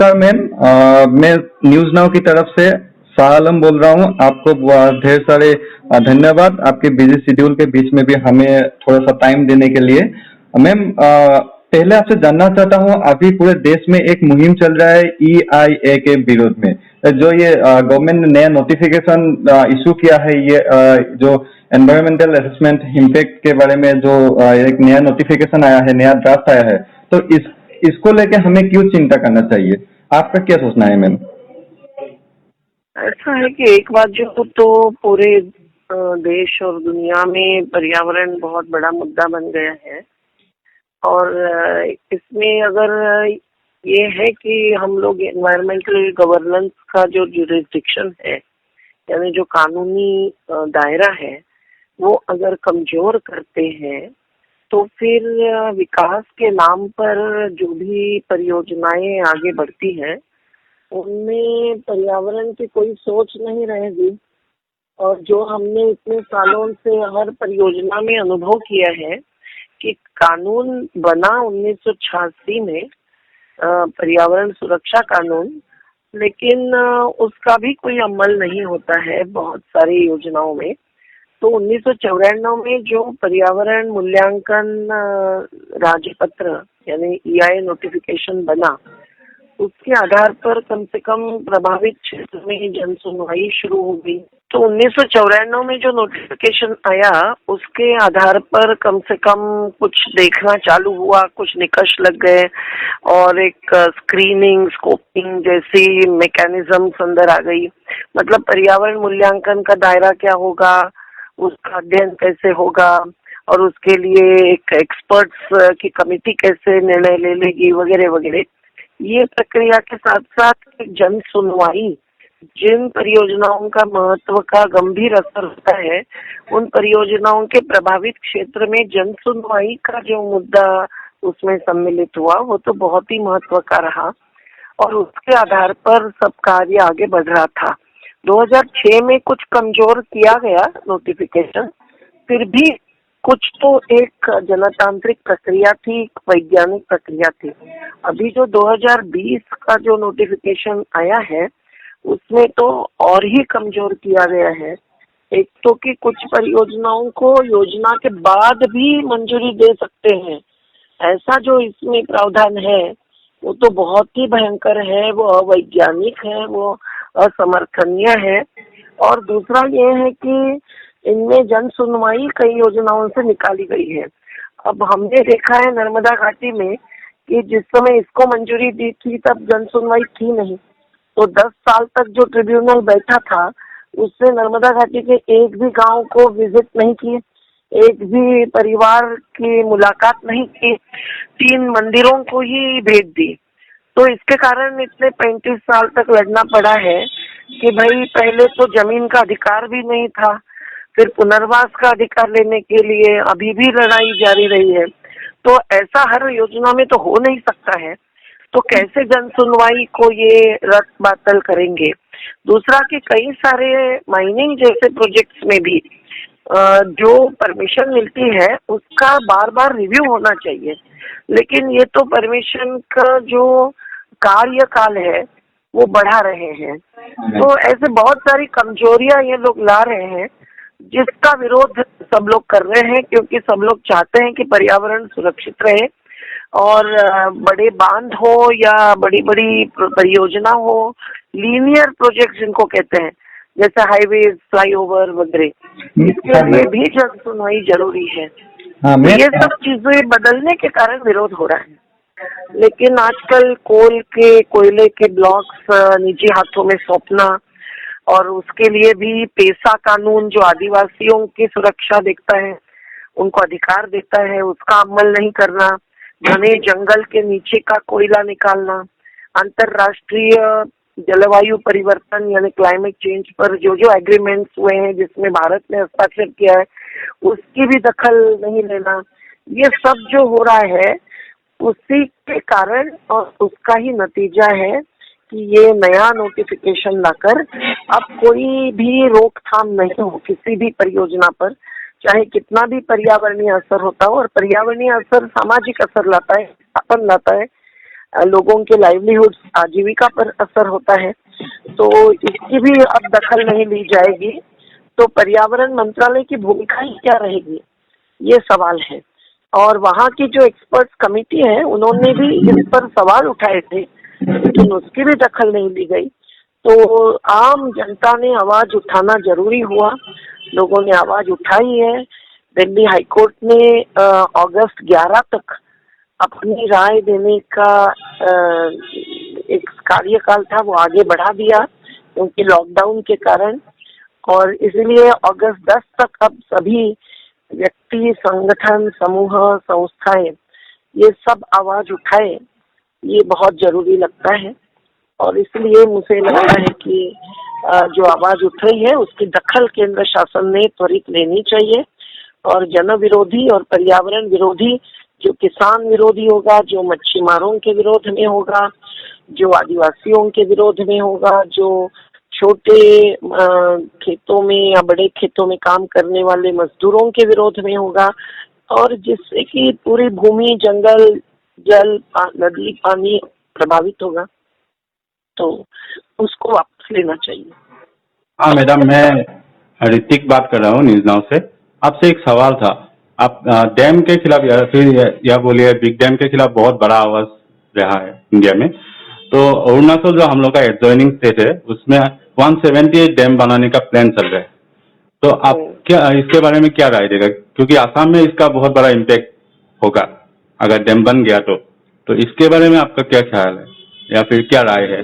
नमस्कार मैम। मैं news now की तरफ से शाह आलम बोल रहा हूँ। आपको ढेर सारे धन्यवाद आपके बिजी शेड्यूल के बीच में भी हमें थोड़ा सा टाइम देने के लिए। मैम, पहले आपसे जानना चाहता हूँ, अभी पूरे देश में एक मुहिम चल रहा है EIA के विरोध में। जो ये गवर्नमेंट ने नया नोटिफिकेशन इशू किया है, ये जो एनवायरमेंटल असेसमेंट इम्पैक्ट के बारे में जो एक नया नोटिफिकेशन आया है, नया ड्राफ्ट आया है, तो इसको लेके हमें क्यों चिंता करना चाहिए? आपका क्या सोचना है मैम? ऐसा है कि एक बात जो तो पूरे देश और दुनिया में पर्यावरण बहुत बड़ा मुद्दा बन गया है। और इसमें अगर ये है कि हम लोग एनवायरमेंटल गवर्नेंस का जो जुरिस्डिक्शन है, यानी जो कानूनी दायरा है, वो अगर कमजोर करते हैं तो फिर विकास के नाम पर जो भी परियोजनाएं आगे बढ़ती हैं उनमें पर्यावरण की कोई सोच नहीं रहेगी। और जो हमने इतने सालों से हर परियोजना में अनुभव किया है कि कानून बना 1986 में, पर्यावरण सुरक्षा कानून, लेकिन उसका भी कोई अमल नहीं होता है बहुत सारी योजनाओं में। तो 1994 में जो पर्यावरण मूल्यांकन राजपत्र यानी EIA नोटिफिकेशन बना, उसके आधार पर कम से कम प्रभावित क्षेत्र में जन सुनवाई शुरू हो गई। तो 1994 में जो नोटिफिकेशन आया उसके आधार पर कम से कम कुछ देखना चालू हुआ, कुछ निकष लग गए और एक स्क्रीनिंग स्कोपिंग जैसी मैकेनिज्म अंदर आ गई। मतलब पर्यावरण मूल्यांकन का दायरा क्या होगा, उसका अध्ययन कैसे होगा और उसके लिए एक एक्सपर्ट्स की कमेटी कैसे निर्णय ले लेगी, वगैरह वगैरह। ये प्रक्रिया के साथ साथ जन सुनवाई, जिन परियोजनाओं का महत्व का गंभीर असर होता है, उन परियोजनाओं के प्रभावित क्षेत्र में जन सुनवाई का जो मुद्दा उसमें सम्मिलित हुआ वो तो बहुत ही महत्व का रहा और उसके आधार पर सब कार्य आगे बढ़ रहा था। 2006 में कुछ कमजोर किया गया नोटिफिकेशन, फिर भी कुछ तो एक जनतांत्रिक प्रक्रिया थी, वैज्ञानिक प्रक्रिया थी। अभी जो 2020 का जो नोटिफिकेशन आया है उसमें तो और ही कमजोर किया गया है। एक तो कि कुछ परियोजनाओं को योजना के बाद भी मंजूरी दे सकते हैं, ऐसा जो इसमें प्रावधान है वो तो बहुत ही भयंकर है, वो अवैज्ञानिक है, वो असमर्थनीय है। और दूसरा ये है कि इनमें जन सुनवाई कई योजनाओं से निकाली गई है। अब हमने देखा है नर्मदा घाटी में कि जिस समय इसको मंजूरी दी थी तब जन सुनवाई थी नहीं, तो 10 साल तक जो ट्रिब्यूनल बैठा था उससे नर्मदा घाटी के एक भी गांव को विजिट नहीं किए, एक भी परिवार की मुलाकात नहीं की, 3 मंदिरों को ही भेज दी। तो इसके कारण इतने 35 साल तक लड़ना पड़ा है कि भाई पहले तो जमीन का अधिकार भी नहीं था, फिर पुनर्वास का अधिकार लेने के लिए अभी भी लड़ाई जारी रही है। तो ऐसा हर योजना में तो हो नहीं सकता है, तो कैसे जन सुनवाई को ये रद्द बातल करेंगे। दूसरा कि कई सारे माइनिंग जैसे प्रोजेक्ट्स में भी जो परमिशन मिलती है उसका बार बार रिव्यू होना चाहिए, लेकिन ये तो परमिशन का जो कार्यकाल है वो बढ़ा रहे हैं। तो ऐसे बहुत सारी कमजोरियां ये लोग ला रहे हैं जिसका विरोध सब लोग कर रहे हैं, क्योंकि सब लोग चाहते हैं कि पर्यावरण सुरक्षित रहे और बड़े बांध हो या बड़ी बड़ी परियोजना हो, लीनियर प्रोजेक्ट जिनको कहते हैं जैसे हाईवे, फ्लाईओवर वगैरह, इसके लिए भी जन सुनवाई जरूरी है। तो ये सब चीजें बदलने के कारण विरोध हो रहा है। लेकिन आजकल कोयले के ब्लॉक्स निजी हाथों में सौंपना और उसके लिए भी पेसा कानून जो आदिवासियों की सुरक्षा देखता है, उनको अधिकार देता है, उसका अमल नहीं करना, घने जंगल के नीचे का कोयला निकालना, अंतरराष्ट्रीय जलवायु परिवर्तन यानी क्लाइमेट चेंज पर जो जो एग्रीमेंट्स हुए हैं जिसमें भारत ने हस्ताक्षर किया है उसकी भी दखल नहीं लेना, ये सब जो हो रहा है उसी के कारण और उसका ही नतीजा है कि ये नया नोटिफिकेशन लाकर अब कोई भी रोकथाम नहीं हो किसी भी परियोजना पर, चाहे कितना भी पर्यावरणीय असर होता हो। और पर्यावरणीय असर सामाजिक असर लाता है, स्थापन लाता है। लोगों के लाइवलीहुड आजीविका पर असर होता है, तो इसकी भी अब दखल नहीं ली जाएगी तो पर्यावरण मंत्रालय की भूमिका ही क्या रहेगी, ये सवाल है। और वहाँ की जो एक्सपर्ट्स कमेटी है उन्होंने भी इस पर सवाल उठाए थे, लेकिन उसकी भी दखल नहीं ली गई। तो आम जनता ने आवाज उठाना जरूरी हुआ, लोगों ने आवाज उठाई है। दिल्ली हाईकोर्ट ने अगस्त 11 तक अपनी राय देने का एक कार्यकाल था वो आगे बढ़ा दिया क्योंकि लॉकडाउन के कारण, और इसलिए अगस्त 10 तक अब सभी व्यक्ति, संगठन, समूह, संस्थाएं ये सब आवाज उठाए, ये बहुत जरूरी लगता है। और इसलिए मुझे लगता है कि जो आवाज उठ रही है उसकी दखल केंद्र शासन ने त्वरित लेनी चाहिए, और जन विरोधी और पर्यावरण विरोधी, जो किसान विरोधी होगा, जो मच्छीमारों के विरोध में होगा, जो आदिवासियों के विरोध में होगा, जो छोटे खेतों में या बड़े खेतों में काम करने वाले मजदूरों के विरोध में होगा, और जिससे कि पूरी भूमि, जंगल, जल, नदी, पानी प्रभावित होगा, तो उसको वापस लेना चाहिए। हाँ मैडम, मैं ऋतिक बात कर रहा हूँ न्यूज नाउ से। आपसे एक सवाल था, आप डैम के खिलाफ या फिर या बोलिए बिग डैम के खिलाफ बहुत बड़ा आवाज रहा है इंडिया में। तो अरुणाचल जो हम लोग का एडजॉइनिंग स्टेट है उसमें 178 डैम बनाने का प्लान चल रहा है, तो आप क्या इसके बारे में क्या राय देगा? क्योंकि आसाम में इसका बहुत बड़ा इम्पैक्ट होगा अगर डैम बन गया तो इसके बारे में आपका क्या ख्याल है या फिर क्या राय है?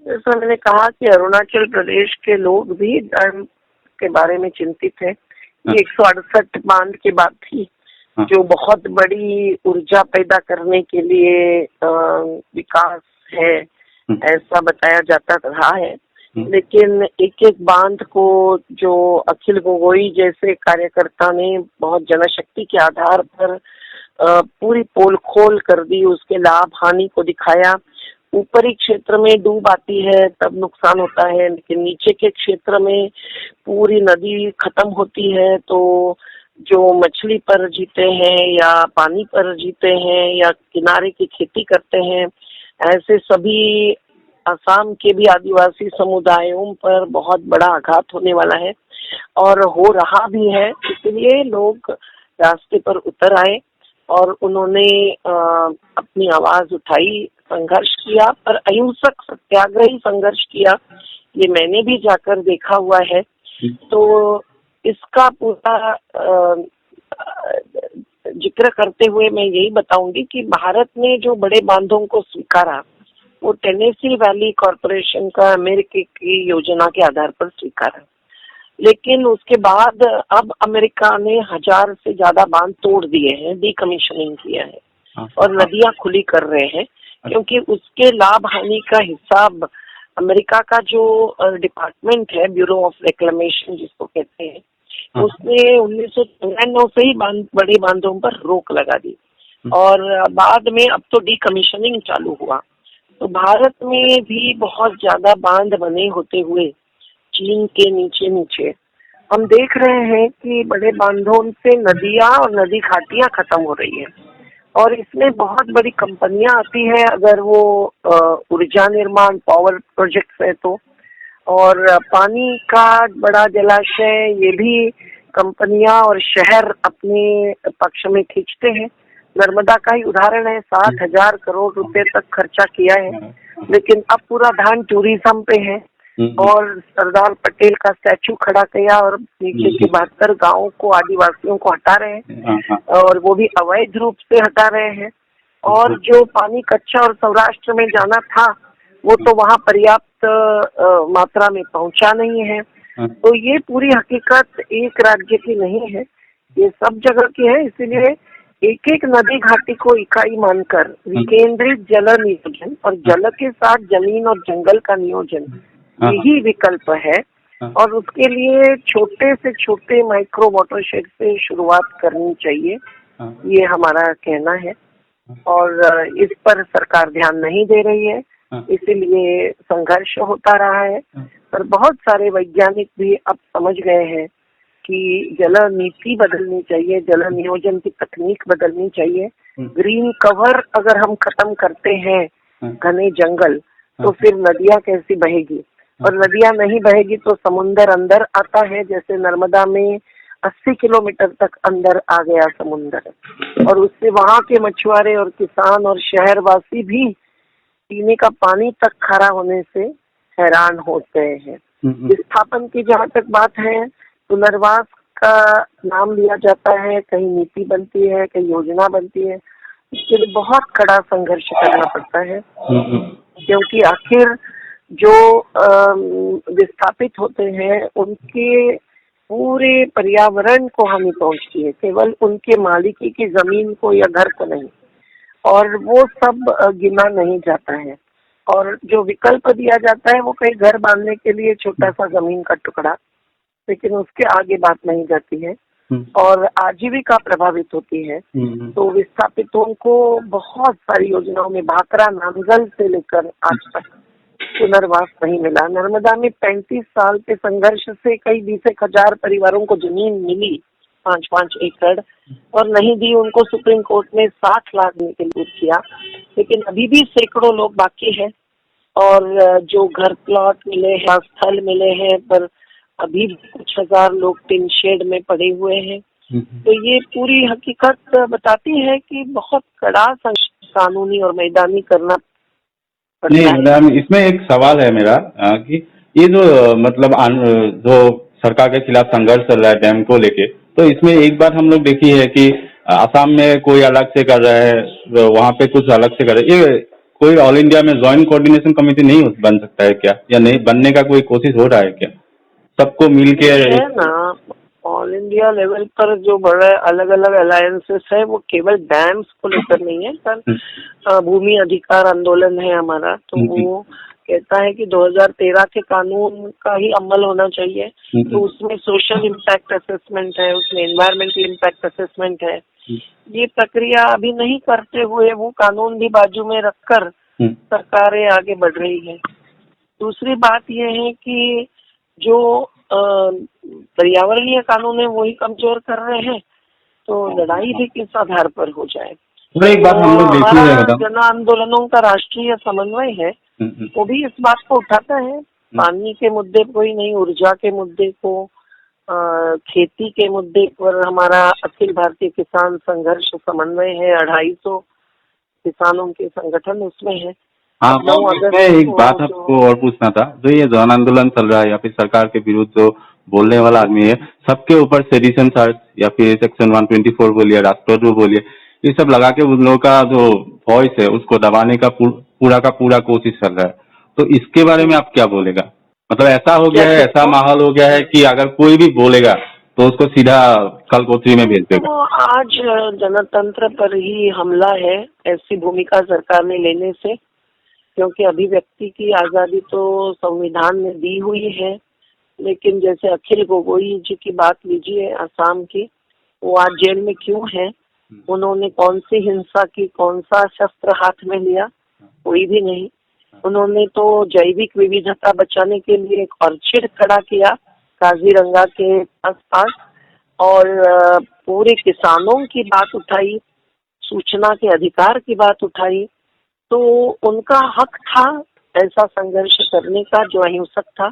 जैसा मैंने कहा कि अरुणाचल प्रदेश के लोग भी डैम के बारे में चिंतित है। ये 168 बांध की बात थी जो बहुत बड़ी ऊर्जा पैदा करने के लिए विकास है ऐसा बताया जाता रहा है, लेकिन एक एक बांध को जो अखिल गोगोई जैसे कार्यकर्ता ने बहुत जनशक्ति के आधार पर पूरी पोल खोल कर दी, उसके लाभ हानि को दिखाया। ऊपरी क्षेत्र में डूब आती है तब नुकसान होता है, लेकिन नीचे के क्षेत्र में पूरी नदी खत्म होती है तो जो मछली पर जीते हैं या पानी पर जीते हैं या किनारे की खेती करते हैं, ऐसे सभी असम के भी आदिवासी समुदायों पर बहुत बड़ा आघात होने वाला है और हो रहा भी है। इसलिए लोग रास्ते पर उतर आए और उन्होंने अपनी आवाज उठाई, संघर्ष किया, पर अहिंसक सत्याग्रही संघर्ष किया। ये मैंने भी जाकर देखा हुआ है। तो इसका पूरा जिक्र करते हुए मैं यही बताऊंगी कि भारत ने जो बड़े बांधों को स्वीकारा वो टेनेसी वैली कॉरपोरेशन का अमेरिका की योजना के आधार पर स्वीकारा, लेकिन उसके बाद अब अमेरिका ने 1000 से ज्यादा बांध तोड़ दिए हैं, डीकमीशनिंग किया है और नदियां खुली कर रहे हैं, क्योंकि उसके लाभ हानि का हिसाब अमेरिका का जो डिपार्टमेंट है, ब्यूरो ऑफ रिक्लेमेशन जिसको कहते हैं, उसने 1994 से ही बड़े बांधों पर रोक लगा दी और बाद में अब तो डीकमीशनिंग चालू हुआ। तो भारत में भी बहुत ज्यादा बांध बने होते हुए चीन के नीचे नीचे हम देख रहे हैं कि बड़े बांधों से नदियां और नदी घाटियां खत्म हो रही है और इसमें बहुत बड़ी कंपनियां आती है अगर वो ऊर्जा निर्माण पावर प्रोजेक्ट्स है तो, और पानी का बड़ा जलाशय ये भी कंपनियां और शहर अपने पक्ष में खींचते हैं। नर्मदा का ही उदाहरण है, 7,000 करोड़ रुपए तक खर्चा किया है, लेकिन अब पूरा ध्यान टूरिज्म पे है और सरदार पटेल का स्टैचू खड़ा किया और नीचे के 72 गांवों को, आदिवासियों को हटा रहे हैं और वो भी अवैध रूप से हटा रहे हैं। और जो पानी कच्चा और सौराष्ट्र में जाना था वो तो वहाँ पर्याप्त मात्रा में पहुँचा नहीं है। तो ये पूरी हकीकत एक राज्य की नहीं है, ये सब जगह की है। इसीलिए एक एक नदी घाटी को इकाई मानकर विकेंद्रित जल नियोजन और जल के साथ जमीन और जंगल का नियोजन यही विकल्प है और उसके लिए छोटे से छोटे माइक्रो वाटरशेड से शुरुआत करनी चाहिए, ये हमारा कहना है। और इस पर सरकार ध्यान नहीं दे रही है, इसीलिए संघर्ष होता रहा है। पर बहुत सारे वैज्ञानिक भी अब समझ गए हैं कि जल नीति बदलनी चाहिए, जल नियोजन की तकनीक बदलनी चाहिए। ग्रीन कवर अगर हम खत्म करते हैं घने जंगल, तो फिर नदियां कैसी बहेगी? और नदियां नहीं बहेगी तो समुंदर अंदर आता है। जैसे नर्मदा में 80 किलोमीटर तक अंदर आ गया समुंदर, और उससे वहां के मछुआरे और किसान और शहरवासी भी पीने का पानी तक खारा होने से हैरान होते हैं। विस्थापन की जहाँ तक बात है, पुनर्वास का नाम लिया जाता है, कहीं नीति बनती है, कहीं योजना बनती है, इसके लिए बहुत कड़ा संघर्ष करना पड़ता है। क्योंकि आखिर जो विस्थापित होते हैं उनके पूरे पर्यावरण को हानि पहुंचती है, केवल उनके मालिकी की जमीन को या घर को नहीं, और वो सब गिना नहीं जाता है। और जो विकल्प दिया जाता है वो कहीं घर बांधने के लिए छोटा सा जमीन का टुकड़ा, लेकिन उसके आगे बात नहीं जाती है और आजीविका प्रभावित होती है। तो विस्थापितों को बहुत सारी योजनाओं में भाखड़ा नांगल से लेकर आज तक पुनर्वास नहीं मिला। नर्मदा में 35 साल के संघर्ष से कई 20,000 परिवारों को जमीन मिली, 5-5 एकड़, और नहीं दी उनको। सुप्रीम कोर्ट ने 60 लाख देने के लिए किया, लेकिन अभी भी सैकड़ों लोग बाकी हैं। और जो घर प्लॉट मिले हैं, स्थल मिले हैं, पर अभी भी कुछ हजार लोग टिन शेड में पड़े हुए हैं। तो ये पूरी हकीकत बताती है कि बहुत कड़ा कानूनी और मैदानी करना पड़ता नहीं है। मैडम, इसमें एक सवाल है मेरा कि ये जो मतलब जो सरकार के खिलाफ संघर्ष चल रहा है डैम को लेके, तो इसमें एक बात हम लोग देखी है कि असम में कोई अलग से कर रहा है, वहाँ पे कुछ अलग से कर रहे हैं। ये कोई ऑल इंडिया में जॉइंट कोऑर्डिनेशन कमेटी नहीं बन सकता है क्या, या नहीं बनने का कोई कोशिश हो रहा है क्या? सबको मिल के है ना, ऑल इंडिया लेवल पर जो बड़े अलग अलग अलायंसेस है वो केवल डैम्स को लेकर नहीं है, पर भूमि अधिकार आंदोलन है हमारा, तो वो कहता है कि 2013 के कानून का ही अमल होना चाहिए। तो उसमें सोशल इम्पैक्ट असेसमेंट है, उसमें एनवायरमेंटल इम्पैक्ट असेसमेंट है। ये प्रक्रिया अभी नहीं करते हुए वो कानून भी बाजू में रखकर सरकारें आगे बढ़ रही है। दूसरी बात यह है कि जो पर्यावरणीय कानून है वही कमजोर कर रहे हैं, तो लड़ाई भी किस आधार पर हो जाए। तो एक बात हम लोग देखी है मैडम, जन आंदोलनों का राष्ट्रीय समन्वय है, वो भी इस बात को उठाता है, पानी के मुद्दे को ही नहीं, ऊर्जा के मुद्दे को, खेती के मुद्दे पर हमारा अखिल भारतीय किसान संघर्ष समन्वय है, 250 किसानों के संगठन उसमें है। हाँ, इसमें एक बात आपको और पूछना था, जो ये जन आंदोलन चल रहा है या फिर सरकार के विरुद्ध जो बोलने वाला आदमी है, सबके ऊपर सेडिशन चार्ज या फिर सेक्शन 124 बोलिए, राष्ट्रद्रोह बोलिए, ये सब लगा के उन लोगों का जो वॉइस है उसको दबाने का पूरा का पूरा कोशिश चल रहा है। तो इसके बारे में आप क्या बोलेगा? मतलब ऐसा हो गया है, ऐसा माहौल हो गया है कि अगर कोई भी बोलेगा तो उसको सीधा कलकोतरी में भेज देगा। तो आज जनतंत्र पर ही हमला है ऐसी भूमिका सरकार ने लेने से, क्योंकि अभिव्यक्ति की आजादी तो संविधान ने दी हुई है, लेकिन जैसे अखिल गोगोई जी की बात लीजिए असम की, वो आज जेल में क्यों है? उन्होंने कौन सी हिंसा की, कौन सा शस्त्र हाथ में लिया? कोई भी नहीं। उन्होंने तो जैविक विविधता बचाने के लिए एक ऑर्चिड खड़ा किया काजीरंगा के आसपास, और पूरे किसानों की बात उठाई, सूचना के अधिकार की बात उठाई। तो उनका हक था ऐसा संघर्ष करने का जो अहिंसक था,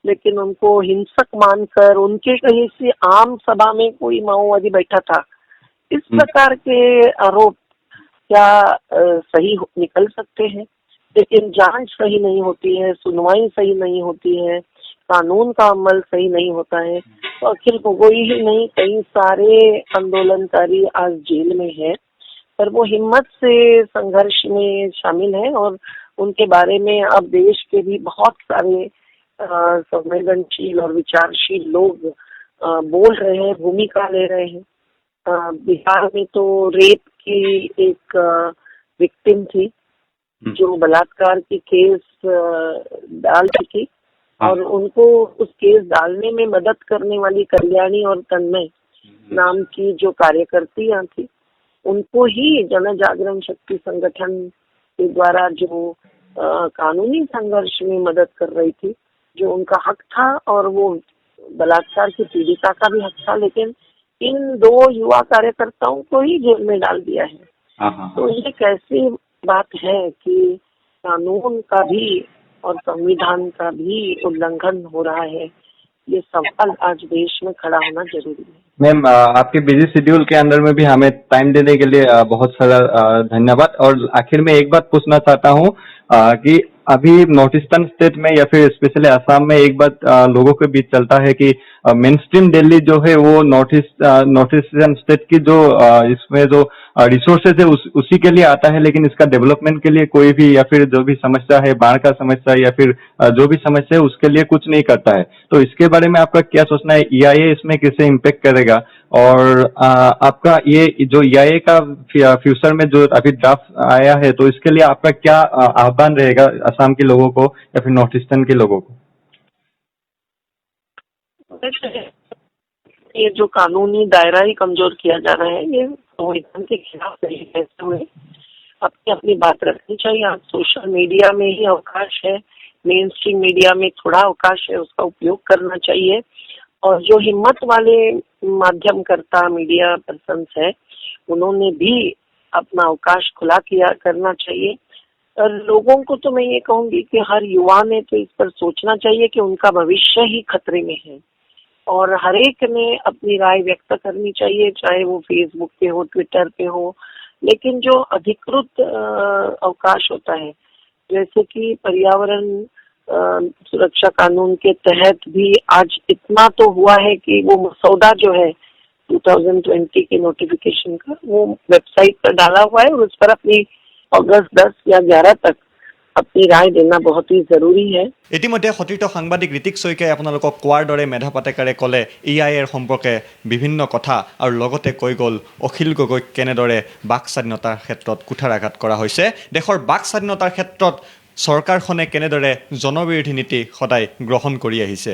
लेकिन उनको हिंसक मानकर उनके कहीं से आम सभा में कोई माओवादी बैठा था, इस प्रकार के आरोप क्या सही निकल सकते हैं? लेकिन जांच सही नहीं होती है, सुनवाई सही नहीं होती है, कानून का अमल सही नहीं होता है। तो अखिल गोगोई ही नहीं, कई सारे आंदोलनकारी आज जेल में है, पर वो हिम्मत से संघर्ष में शामिल है, और उनके बारे में अब देश के भी बहुत सारे संवेदनशील और विचारशील लोग बोल रहे हैं, भूमिका ले रहे हैं। बिहार में तो रेप की एक विक्टिम थी जो बलात्कार की केस डाल चुकी, और उनको उस केस डालने में मदद करने वाली कल्याणी और तन्मय नाम की जो कार्यकर्तियां थी, उनको ही जन जागरण शक्ति संगठन के द्वारा जो कानूनी संघर्ष में मदद कर रही थी, जो उनका हक था, और वो बलात्कार की पीड़िता का भी हक था, लेकिन इन 2 युवा कार्यकर्ताओं को ही जेल में डाल दिया है। हाँ हाँ तो ये कैसी बात है कि कानून का भी और संविधान का भी उल्लंघन हो रहा है। ये सवाल आज देश में खड़ा होना जरूरी है। मैम, आपके बिजी शेड्यूल के अंदर में भी हमें टाइम देने के लिए बहुत सारा धन्यवाद। और आखिर में एक बात पूछना चाहता हूँ कि अभी नॉर्थ ईस्टर्न स्टेट में या फिर स्पेशली असम में एक बात लोगों के बीच चलता है कि मेन स्ट्रीम दिल्ली जो है वो नॉर्थ ईस्टर्न स्टेट की जो इसमें जो रिसोर्सेज है उसी के लिए आता है, लेकिन इसका डेवलपमेंट के लिए कोई भी या फिर जो भी समस्या है, बाढ़ का समस्या या फिर जो भी समस्या है उसके लिए कुछ नहीं करता है। तो इसके बारे में आपका क्या सोचना है? EIA इसमें कैसे इम्पेक्ट करेगा? और आपका ये जो EIA का फ्यूचर में जो अभी ड्राफ्ट आया है, तो इसके लिए आपका क्या आह्वान रहेगा असम के लोगों को या फिर नॉर्थ ईस्टर्न के लोगों को? ये जो कानूनी दायरा ही कमजोर किया जा रहा है, ये संविधान के खिलाफ नहीं है। ऐसे में अपनी अपनी बात रखनी चाहिए। आज सोशल मीडिया में ही अवकाश है, मेन स्ट्रीम मीडिया में थोड़ा अवकाश है, उसका उपयोग करना चाहिए। और जो हिम्मत वाले माध्यमकर्ता मीडिया पर्सन है, उन्होंने भी अपना अवकाश खुला किया करना चाहिए। और लोगों को तो मैं ये कहूंगी कि हर युवा ने तो इस पर सोचना चाहिए कि उनका भविष्य ही खतरे में है, और हर एक ने अपनी राय व्यक्त करनी चाहिए, चाहे वो फेसबुक पे हो, ट्विटर पे हो। लेकिन जो अधिकृत अवकाश होता है, जैसे कि पर्यावरण सुरक्षा कानून के तहत भी आज इतना तो हुआ है कि वो मसौदा जो है 2020 के नोटिफिकेशन का, वो वेबसाइट पर डाला हुआ है और उस पर अपनी अगस्त 10 या 11 तक अपनी राय देना बहुत ही जरूरी है। ইতিমধ্যে সতীৰ্থ সাংবাদিক ঋতিক শইকীয়াই আপোনালোকক কোৱাৰ দৰে মেধা পাটেকাৰে ক'লে EIAৰ সম্পৰ্কে বিভিন্ন কথা আৰু লগতে কৈ গ'ল অখিল গগৈক কেনেদৰে বাক স্বাধীনতাৰ ক্ষেত্ৰত কুঠাৰাঘাত কৰা হৈছে, দেশৰ বাক স্বাধীনতাৰ ক্ষেত্ৰত চৰকাৰখনে কেনেদৰে জনবিৰোধী নীতি সদায় গ্ৰহণ কৰি আহিছে।